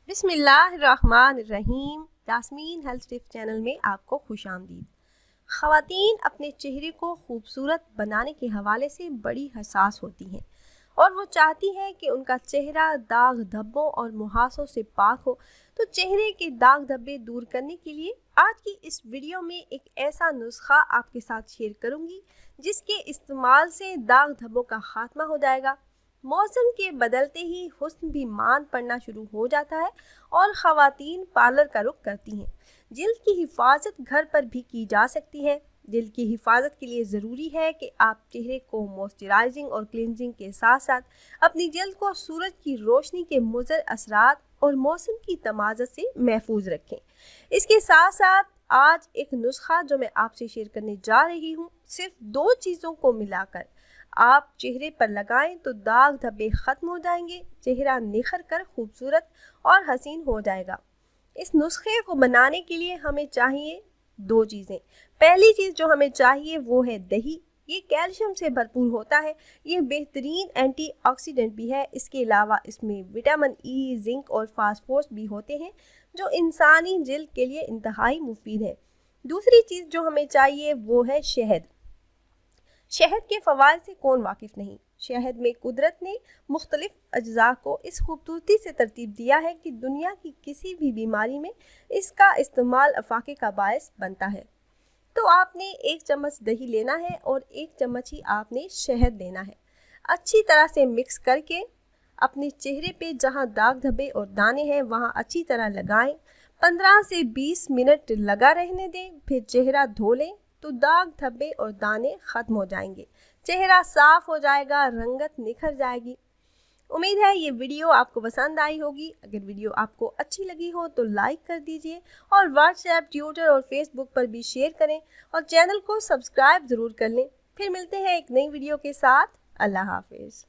बिस्मिल्लाहिर्रहमानिर्रहीम। Yasmin health tips channel में आपको खुशामदीद। ख़वातीन अपने चेहरे को खूबसूरत बनाने के हवाले से बड़ी हसास होती हैं और वो चाहती हैं कि उनका चेहरा दाग धब्बों और मुहासों से पाक हो। तो चेहरे के दाग धब्बे दूर करने के लिए आज की इस वीडियो में एक ऐसा नुस्खा आपके साथ शेयर करूंगी जिसके इस्तेमाल से दाग धब्बों का खात्मा हो जाएगा। मौसम के बदलते ही हुस्न भी मान पड़ना शुरू हो जाता है और ख़वातीन पार्लर का रुख करती हैं। जिल्द की हिफाजत घर पर भी की जा सकती है। जिल्द की हिफाजत के लिए ज़रूरी है कि आप चेहरे को मॉइस्चराइजिंग और क्लिनजिंग के साथ साथ अपनी जिल्द को सूरज की रोशनी के मुज़र असरात और मौसम की तमाज़त से महफूज रखें। इसके साथ साथ आज एक नुस्खा जो मैं आपसे शेयर करने जा रही हूँ, सिर्फ 2 चीज़ों को मिलाकर आप चेहरे पर लगाएं तो दाग धब्बे ख़त्म हो जाएंगे, चेहरा निखर कर खूबसूरत और हसीन हो जाएगा। इस नुस्खे को बनाने के लिए हमें चाहिए 2 चीज़ें। पहली चीज़ जो हमें चाहिए वो है दही। ये कैल्शियम से भरपूर होता है, ये बेहतरीन एंटीऑक्सीडेंट भी है। इसके अलावा इसमें विटामिन ई, जिंक और फास्फोरस भी होते हैं जो इंसानी जिल्द के लिए इंतहाई मुफीद है। दूसरी चीज़ जो हमें चाहिए वो है शहद। शहद के फ़वाइद से कौन वाकिफ़ नहीं। शहद में कुदरत ने मुख्तलिफ अज्जा को इस खूबसूरती से तरतीब दिया है कि दुनिया की किसी भी बीमारी में इसका इस्तेमाल अफाके का बायस बनता है। तो आपने 1 चम्मच दही लेना है और 1 चम्मच ही आपने शहद लेना है। अच्छी तरह से मिक्स करके अपने चेहरे पे जहाँ दाग धब्बे और दाने हैं वहाँ अच्छी तरह लगाएं। 15 से 20 मिनट लगा रहने दें, फिर चेहरा धो लें तो दाग धब्बे और दाने ख़त्म हो जाएंगे, चेहरा साफ हो जाएगा, रंगत निखर जाएगी। उम्मीद है ये वीडियो आपको पसंद आई होगी। अगर वीडियो आपको अच्छी लगी हो तो लाइक कर दीजिए और व्हाट्सएप, ट्विटर और फेसबुक पर भी शेयर करें और चैनल को सब्सक्राइब ज़रूर कर लें। फिर मिलते हैं एक नई वीडियो के साथ। अल्लाह हाफिज़।